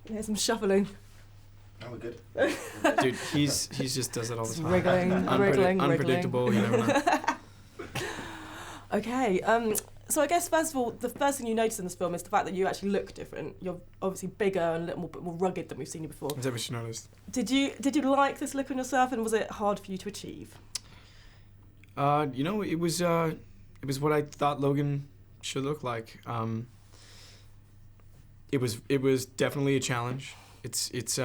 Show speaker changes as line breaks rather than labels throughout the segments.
Here's some shuffling.
Oh, we're good.
Dude, he's just does it all the time.
Wriggling,
unpredictable. You never know.
Okay. So I guess first of all, the first thing you notice in this film is the fact that you actually look different. You're obviously bigger and a little more rugged than we've seen you before.
Is that what you noticed?
Did you like this look on yourself, and was it hard for you to achieve?
You know, it was what I thought Logan should look like. It was definitely a challenge. It's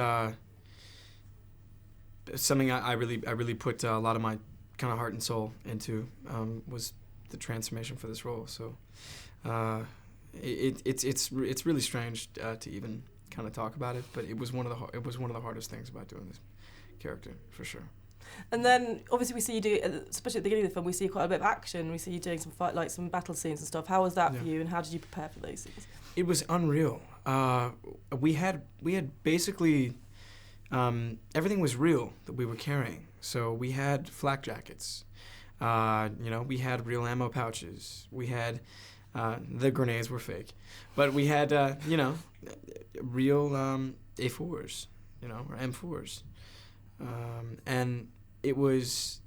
something I really put a lot of my kind of heart and soul into. Was the transformation for this role. So it's really strange to even kind of talk about it, but it was one of the hardest things about doing this character, for sure.
And then obviously we see you do, especially at the beginning of the film, we see quite a bit of action. We see you doing some battle scenes and stuff. How was that for you, and how did you prepare for those scenes?
It was unreal. We had basically everything was real that we were carrying. So we had flak jackets. We had real ammo pouches. We had the grenades were fake, but we had real A4s, or M4s, and it was.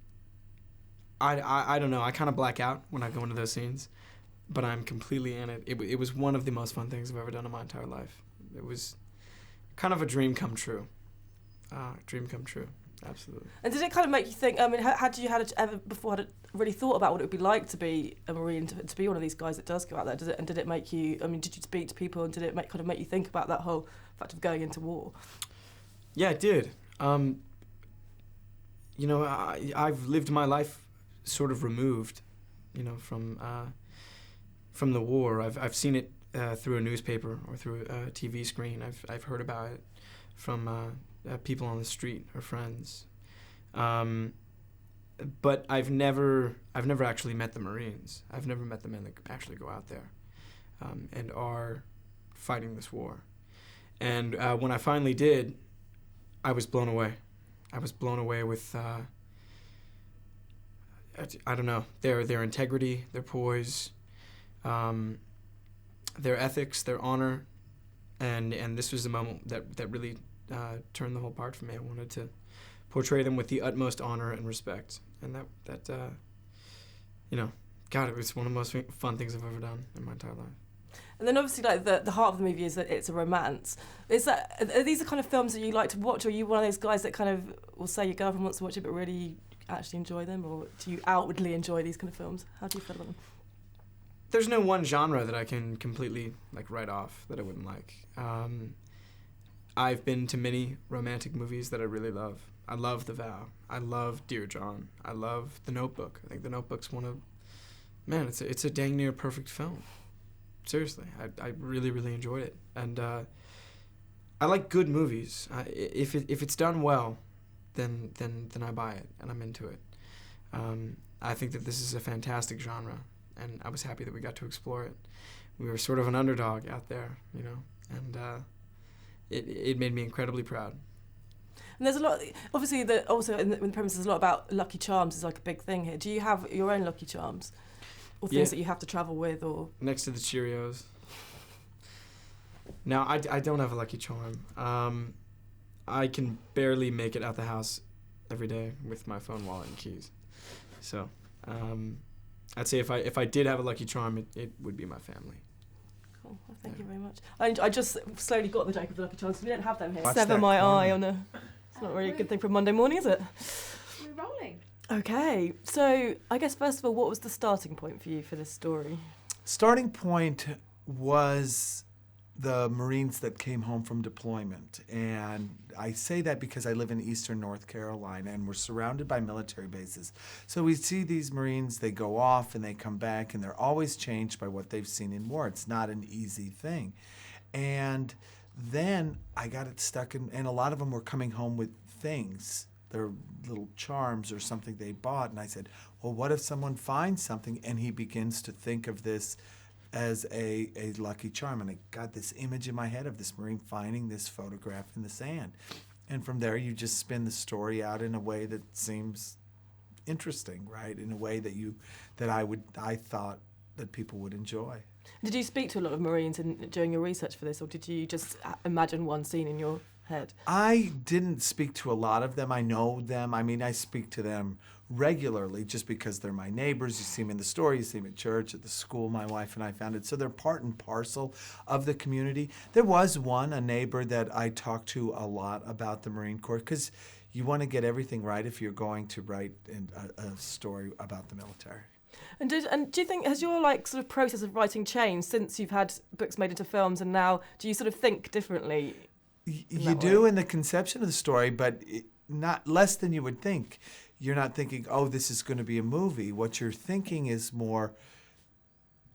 I don't know. I kind of black out when I go into those scenes, but I'm completely in it. It was one of the most fun things I've ever done in my entire life. It was kind of a dream come true. Absolutely.
And did it kind of make you think? I mean, had you ever before really thought about what it would be like to be a Marine, to be one of these guys that does go out there? Did it make you? I mean, did you speak to people, and did it kind of make you think about that whole fact of going into war?
Yeah, it did. I've lived my life sort of removed, from the war. I've seen it through a newspaper or through a TV screen. I've heard about it from people on the street or friends, but I've never actually met the Marines. I've never met the men that actually go out there and are fighting this war. And when I finally did, I was blown away. I was blown away with I don't know, their integrity, their poise, their ethics, their honor, and this was the moment that really turned the whole part for me. I wanted to portray them with the utmost honor and respect, and that God, it was one of the most fun things I've ever done in my entire life.
And then obviously, like the heart of the movie is that it's a romance. Are these the kind of films that you like to watch, or are you one of those guys that kind of will say your girlfriend wants to watch it, but really actually enjoy them, or do you outwardly enjoy these kind of films? How do you feel about them?
There's no one genre that I can completely write off that I wouldn't like. I've been to many romantic movies that I really love. I love The Vow. I love Dear John. I love The Notebook. I think The Notebook's it's a dang near perfect film. Seriously, I really, really enjoyed it. And I like good movies. If it's done well, then I buy it and I'm into it. I think that this is a fantastic genre, and I was happy that we got to explore it. We were sort of an underdog out there, and it made me incredibly proud.
And there's a lot, obviously, also in the premise, there's a lot about Lucky Charms is like a big thing here. Do you have your own Lucky Charms? Or things that you have to travel with, or
next to the Cheerios. No, I don't have a Lucky Charm. I can barely make it out the house every day with my phone, wallet, and keys. So, I'd say if I did have a Lucky Charm, it would be my family.
Cool. Well, thank you very much. I just slowly got the joke of the Lucky Charms. We don't have them here.
Watch
Sever
that
my
corner.
eye on a. It's not really a good thing for a Monday morning, is it?
We're rolling.
Okay, so I guess first of all, what was the starting point for you for this story?
Starting point was the Marines that came home from deployment. And I say that because I live in eastern North Carolina and we're surrounded by military bases. So we see these Marines, they go off and they come back and they're always changed by what they've seen in war. It's not an easy thing. And then I got it stuck in, and a lot of them were coming home with things, their little charms or something they bought. And I said, well, what if someone finds something? And he begins to think of this as a lucky charm. And I got this image in my head of this Marine finding this photograph in the sand. And from there, you just spin the story out in a way that seems interesting, right? In a way that I thought that people would enjoy.
Did you speak to a lot of Marines during your research for this, or did you just imagine one scene in your head?
I didn't speak to a lot of them. I know them. I mean, I speak to them regularly just because they're my neighbors. You see them in the store, you see them at church, at the school my wife and I founded. So they're part and parcel of the community. There was a neighbor that I talked to a lot about the Marine Corps, because you want to get everything right if you're going to write a story about the military.
And do you think, has your sort of process of writing changed since you've had books made into films, and now do you sort of think differently?
You do in the conception of the story, but not less than you would think. You're not thinking, oh, this is going to be a movie. What you're thinking is more,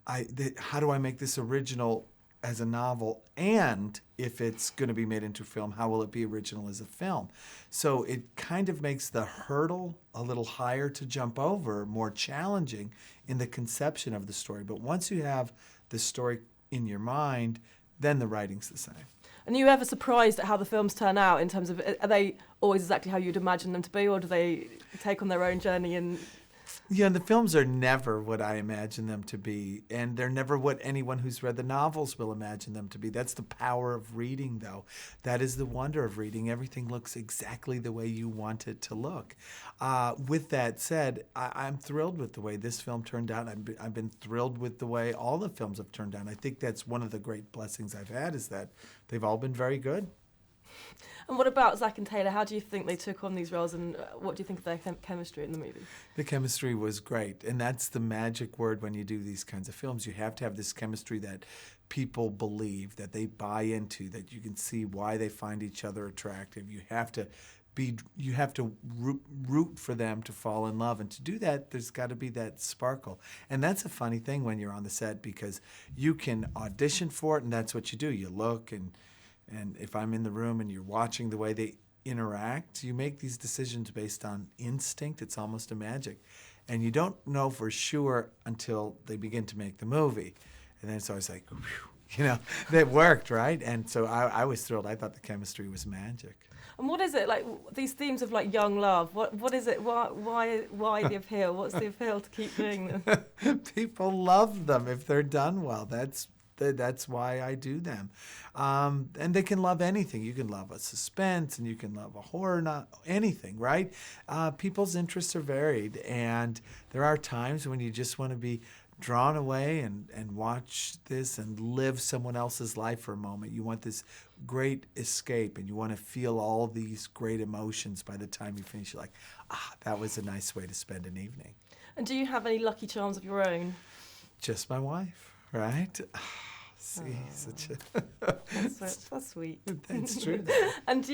how do I make this original as a novel? And if it's going to be made into film, how will it be original as a film? So it kind of makes the hurdle a little higher to jump over, more challenging in the conception of the story. But once you have the story in your mind, then the writing's the same.
And are you ever surprised at how the films turn out in terms of, are they always exactly how you'd imagine them to be, or do they take on their own journey? And
yeah, the films are never what I imagine them to be, and they're never what anyone who's read the novels will imagine them to be. That's the power of reading, though. That is the wonder of reading. Everything looks exactly the way you want it to look. With that said, I'm thrilled with the way this film turned out. I've been thrilled with the way all the films have turned out. I think that's one of the great blessings I've had, is that they've all been very good.
And what about Zac and Taylor? How do you think they took on these roles, and what do you think of their chemistry in the movie?
The chemistry was great, and that's the magic word when you do these kinds of films. You have to have this chemistry that people believe, that they buy into, that you can see why they find each other attractive. You have to root for them to fall in love, and to do that, there's got to be that sparkle. And that's a funny thing when you're on the set, because you can audition for it, and that's what you do. You look, and if I'm in the room and you're watching the way they interact, you make these decisions based on instinct. It's almost a magic. And you don't know for sure until they begin to make the movie. And then it's always like, whew, that worked, right? And so I was thrilled. I thought the chemistry was magic.
And what is it, these themes of young love, what is it, why the appeal? What's the appeal to keep doing them?
People love them if they're done well. That's why I do them. And they can love anything. You can love a suspense, and you can love a horror, not anything, right? People's interests are varied, and there are times when you just want to be drawn away and watch this and live someone else's life for a moment. You want this great escape, and you want to feel all these great emotions by the time you finish. You're like, that was a nice way to spend an evening.
And do you have any lucky charms of your own?
Just my wife. Right? Such a
that's sweet.
That's true.
And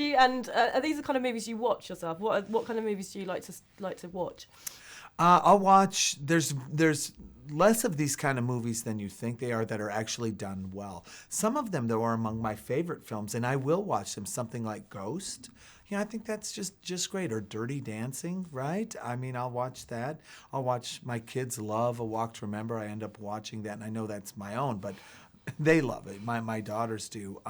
are these the kind of movies you watch yourself? What kind of movies do you like to watch?
I'll watch. There's less of these kind of movies than you think they are that are actually done well. Some of them, though, are among my favorite films, and I will watch them. Something like Ghost. I think that's just great. Or Dirty Dancing, right? I mean, I'll watch that. I'll watch, my kids love A Walk to Remember. I end up watching that, and I know that's my own, but they love it. My daughters do.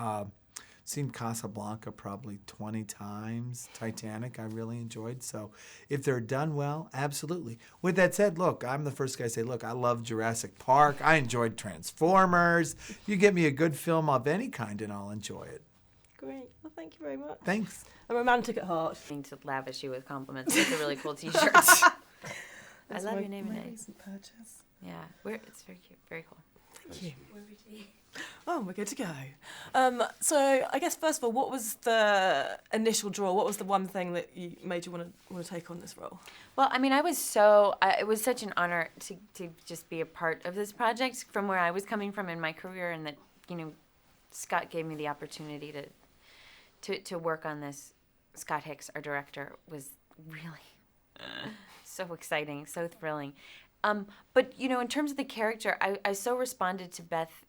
Seen Casablanca probably 20 times. Titanic I really enjoyed. So if they're done well, absolutely. With that said, look, I'm the first guy to say, look, I love Jurassic Park. I enjoyed Transformers. You get me a good film of any kind, and I'll enjoy it.
Great. Well, thank you very much.
Thanks.
I'm romantic at heart.
I need to lavish you with compliments. Those are really cool T-shirts. I love your name and name.
Recent purchase.
Yeah, it's very cute, very cool.
Thank you. Oh, we're good to go. So I guess first of all, what was the initial draw? What was the one thing that made you want to take on this role?
Well, I mean, it was such an honor to just be a part of this project from where I was coming from in my career, and that Scott gave me the opportunity to work on this. Scott Hicks, our director, was really so exciting, so thrilling. But, in terms of the character, I so responded to Beth.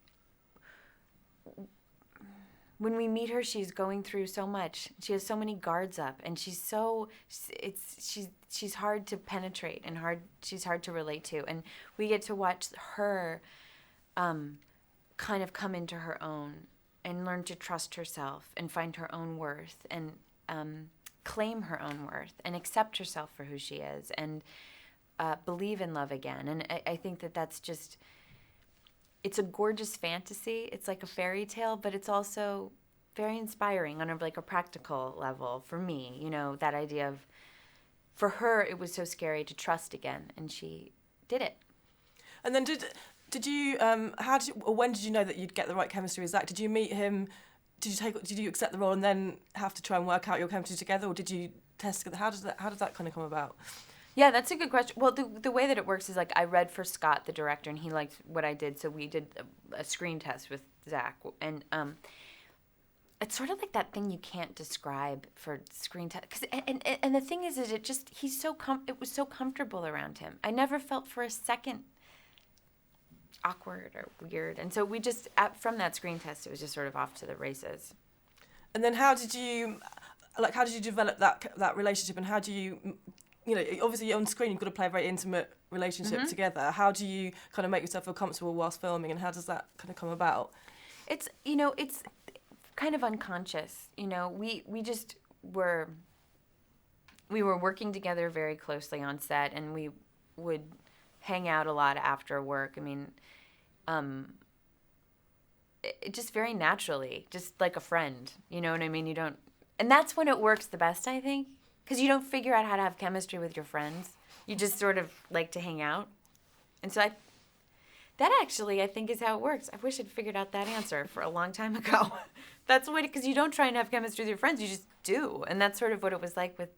When we meet her, she's going through so much. She has so many guards up, and she's hard to penetrate, and she's hard to relate to. And we get to watch her kind of come into her own and learn to trust herself and find her own worth, and claim her own worth and accept herself for who she is, and believe in love again. And I think that's just, it's a gorgeous fantasy. It's like a fairy tale, but it's also very inspiring on a practical level for me. You know, that idea of, for her, it was so scary to trust again, and she did it.
And then did you when did you know that you'd get the right chemistry with Zac? Did you meet him? Did you accept the role and then have to try and work out your chemistry together, or did you test together? How did that kind of come about?
Yeah, that's a good question. Well, the way that it works is like I read for Scott, the director, and he liked what I did, so we did a screen test with Zac, and it's sort of like that thing you can't describe for screen test. And the thing is it was so comfortable around him. I never felt for a second awkward or weird, and so we just from that screen test, it was just sort of off to the races.
And then how did you develop that relationship, and how do you know, obviously on screen you've got to play a very intimate relationship together. How do you kind of make yourself feel comfortable whilst filming, and how does that kind of come about?
It's kind of unconscious. You know, we were working together very closely on set, and we would hang out a lot after work. I mean, it just very naturally, just like a friend. You know what I mean? And that's when it works the best, I think, because you don't figure out how to have chemistry with your friends. You just sort of like to hang out. And so that actually, I think, is how it works. I wish I'd figured out that answer for a long time ago. That's what, because you don't try and have chemistry with your friends, you just do. And that's sort of what it was like with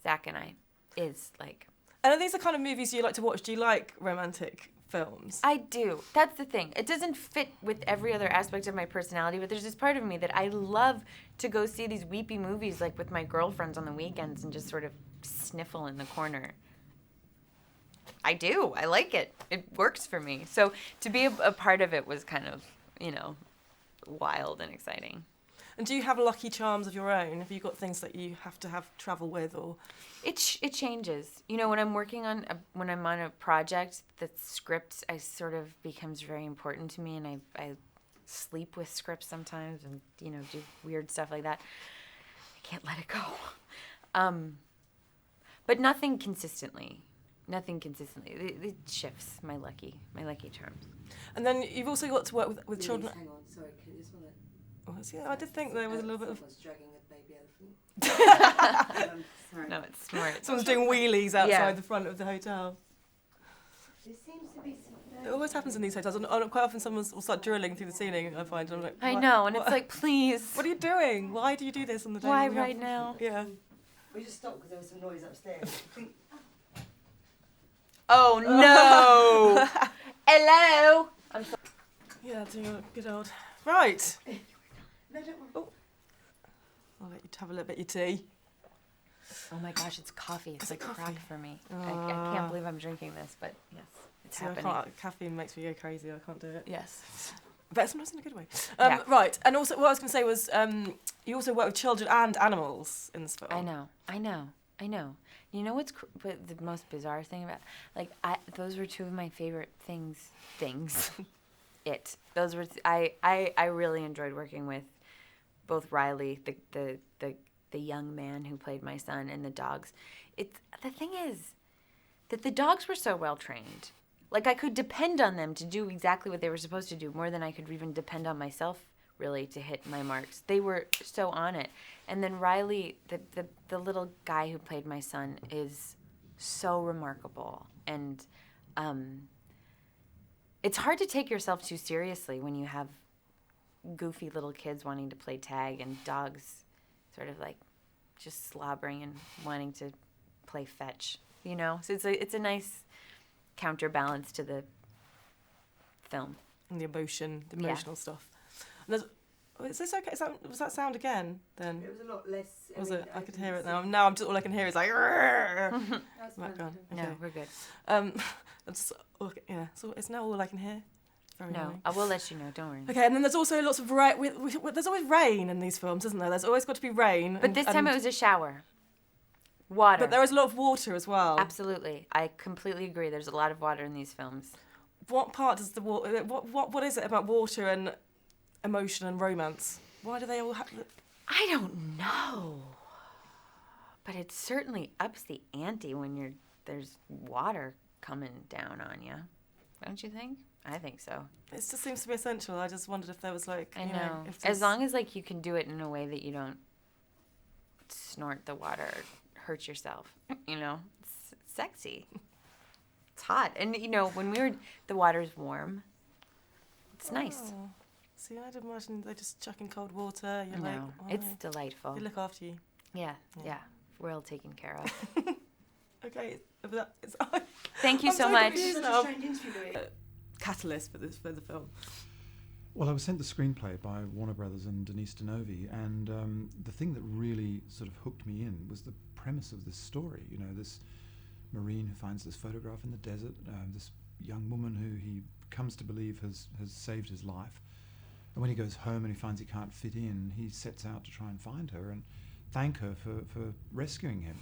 Zac and I, is like.
And are these the kind of movies you like to watch? Do you like romantic films?
I do. That's the thing. It doesn't fit with every other aspect of my personality, but there's this part of me that I love to go see these weepy movies, like with my girlfriends on the weekends, and just sort of sniffle in the corner. I do. I like it. It works for me. So to be a part of it was kind of, you know, wild and exciting.
And do you have lucky charms of your own? Have you got things that you have to have travel with, or?
It changes. You know, when I'm on a project, the script sort of becomes very important to me, and I sleep with scripts sometimes, and you know, do weird stuff like that. I can't let it go. But nothing consistently. It shifts my lucky charms.
And then you've also got to work with children.
Hang on, sorry, can you just want to...
I did think there was a little bit of.
Someone's dragging a baby elephant. Sorry.
No, it's smart.
Someone's doing wheelies outside the front of the hotel.
There seems to be some...
It always happens in these hotels. And quite often someone will start drilling through the ceiling, I find. And I'm like,
I know, and it's like, please.
What are you doing? Why do you do this on the day?
Why right now?
Yeah.
We just stopped because there was some noise upstairs.
Oh no! Hello. I'm sorry.
Yeah, doing a good old. Right.
No, don't worry.
Oh. I'll let you have a little bit of your tea.
Oh my gosh, it's coffee. It's like
coffee?
crack for me. I can't believe I'm drinking this, but yes, it's happening.
Caffeine makes me go crazy. I can't do it.
Yes.
But sometimes in a good way.
Yeah.
Right. And also, what I was going to say was, you also work with children and animals in this film.
I know. You know what's the most bizarre thing about, like, those were two of my favorite things. Those were I really enjoyed working with both Riley, the young man who played my son, and the dogs. The thing is that the dogs were so well trained. Like, I could depend on them to do exactly what they were supposed to do, more than I could even depend on myself, really, to hit my marks. They were so on it. And then Riley, the little guy who played my son, is so remarkable. And it's hard to take yourself too seriously when you have goofy little kids wanting to play tag and dogs sort of like just slobbering and wanting to play fetch, you know? So it's a nice counterbalance to the film.
And the emotional stuff. And is this okay? Was that sound again then?
It was a lot less...
Was it? I could hear it now. Now all I can hear is like...
That's
background.
fine.
Okay.
No, we're good.
So it's now all I can hear. Very
No,
annoying.
I will let you know. Don't worry.
Okay, and then there's also lots of rain. There's always rain in these films, isn't there? There's always got to be rain.
But this time it was a shower. Water.
But there is a lot of water as well.
Absolutely. I completely agree. There's a lot of water in these films.
What part does the water... What is it about water and emotion and romance? Why do they all have...
I don't know. But it certainly ups the ante when there's water coming down on you. Don't you think? I think so.
It just seems to be essential. I just wondered if there was like,
I
you
know.
if
As long as like you can do it in a way that you don't snort the water or hurt yourself, it's sexy. It's hot. And when the water's warm, it's nice.
Oh. See, I'd imagine they're just chucking cold water. You're like,
No,
oh,
it's delightful.
they look after you.
Yeah. Well taken care of.
Okay,
Thank you
I'm
so much.
confused
Such
now.
a strange interview.
Catalyst for the film.
Well, I was sent the screenplay by Warner Brothers and Denise Denovi, and the thing that really sort of hooked me in was the premise of this story. This Marine who finds this photograph in the desert, this young woman who he comes to believe has saved his life. And when he goes home and he finds he can't fit in, he sets out to try and find her and thank her for rescuing him.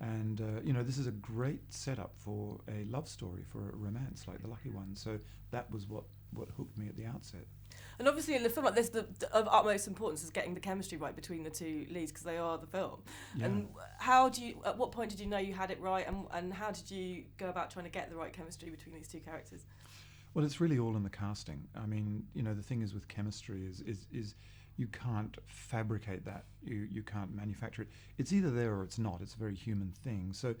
And, this is a great setup for a love story, for a romance like The Lucky One. So that was what hooked me at the outset.
And obviously in a film like this, the of utmost importance is getting the chemistry right between the two leads because they are the film.
Yeah.
And at what point did you know you had it right, and how did you go about trying to get the right chemistry between these two characters?
Well, it's really all in the casting. I mean, the thing is with chemistry is you can't fabricate that. You can't manufacture it. It's either there or it's not. It's a very human thing. So,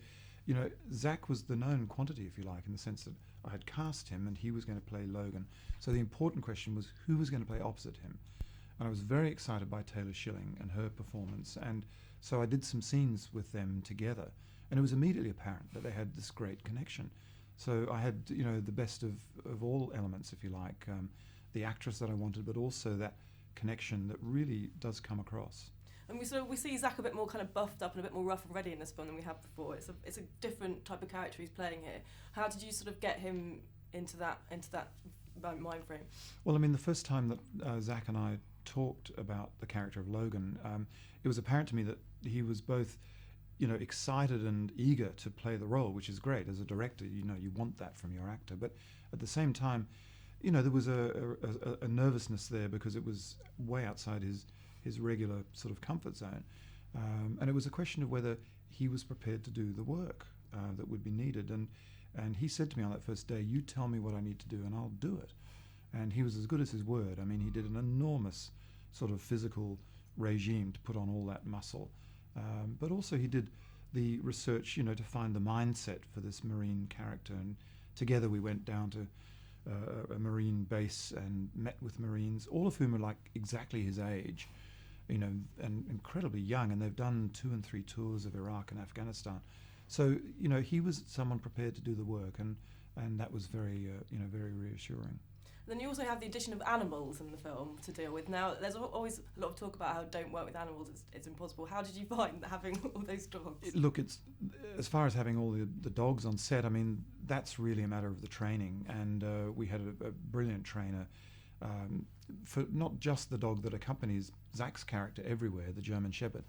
Zac was the known quantity, if you like, in the sense that I had cast him and he was going to play Logan. So the important question was who was going to play opposite him. And I was very excited by Taylor Schilling and her performance. And so I did some scenes with them together. And it was immediately apparent that they had this great connection. So I had, the best of all elements, if you like, the actress that I wanted, but also that connection that really does come across.
And we see Zac a bit more kind of buffed up and a bit more rough and ready in this film than we have before. It's a different type of character he's playing here. How did you sort of get him into that mind frame?
Well, I mean, the first time that Zac and I talked about the character of Logan, it was apparent to me that he was both, excited and eager to play the role, which is great. As a director, you want that from your actor. But at the same time, there was a nervousness there because it was way outside his regular sort of comfort zone. And it was a question of whether he was prepared to do the work that would be needed. And he said to me on that first day, you tell me what I need to do and I'll do it. And he was as good as his word. I mean, he did an enormous sort of physical regime to put on all that muscle. But also he did the research, to find the mindset for this Marine character. And together we went down to a Marine base and met with Marines, all of whom are like exactly his age, and incredibly young. And they've done 2 and 3 tours of Iraq and Afghanistan. So, he was someone prepared to do the work. And that was very, very reassuring.
Then you also have the addition of animals in the film to deal with. Now, there's always a lot of talk about how don't work with animals, it's impossible. How did you find having all those dogs?
Look, it's as far as having all the dogs on set, I mean, that's really a matter of the training. And we had a brilliant trainer for not just the dog that accompanies Zac's character everywhere, the German Shepherd,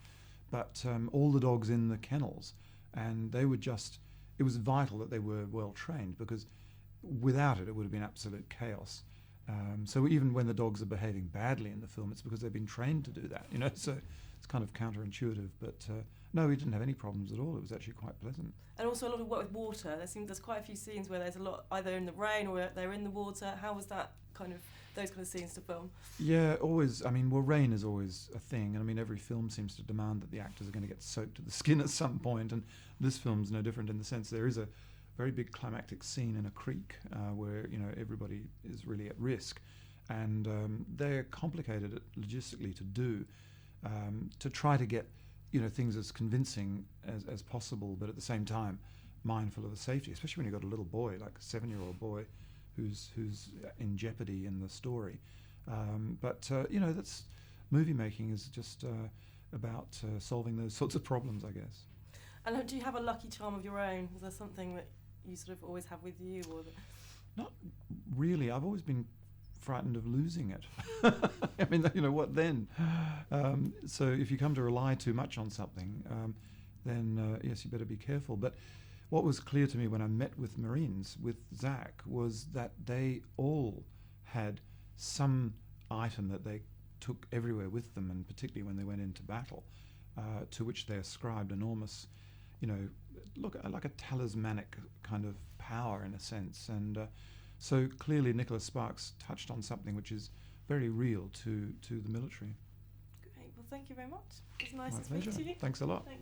but all the dogs in the kennels. And they were it was vital that they were well trained because without it would have been absolute chaos. So even when the dogs are behaving badly in the film, it's because they've been trained to do that, so it's kind of counterintuitive. But no, we didn't have any problems at all. It was actually quite pleasant.
And also a lot of work with water. There's quite a few scenes where there's a lot either in the rain or they're in the water. How was that those kind of scenes to film?
Yeah, always. I mean, rain is always a thing. And I mean, every film seems to demand that the actors are going to get soaked to the skin at some point. And this film's no different in the sense there is a very big climactic scene in a creek where everybody is really at risk, and they're complicated logistically to do, to try to get things as convincing as possible, but at the same time mindful of the safety, especially when you've got a little boy, like a 7-year-old boy, who's in jeopardy in the story. But that's movie making is just about solving those sorts of problems, I guess.
And do you have a lucky charm of your own? Is there something that you sort of always have with you? Or
Not really. I've always been frightened of losing it. I mean, what then? So if you come to rely too much on something, then yes, you better be careful. But what was clear to me when I met with Marines, with Zac, was that they all had some item that they took everywhere with them, and particularly when they went into battle, to which they ascribed enormous, like a talismanic kind of power in a sense. And So clearly Nicholas Sparks touched on something which is very real to the military.
Great. Well, thank you very much. It was nice
My
to speak
pleasure.
to you.
Thanks a lot.
Thank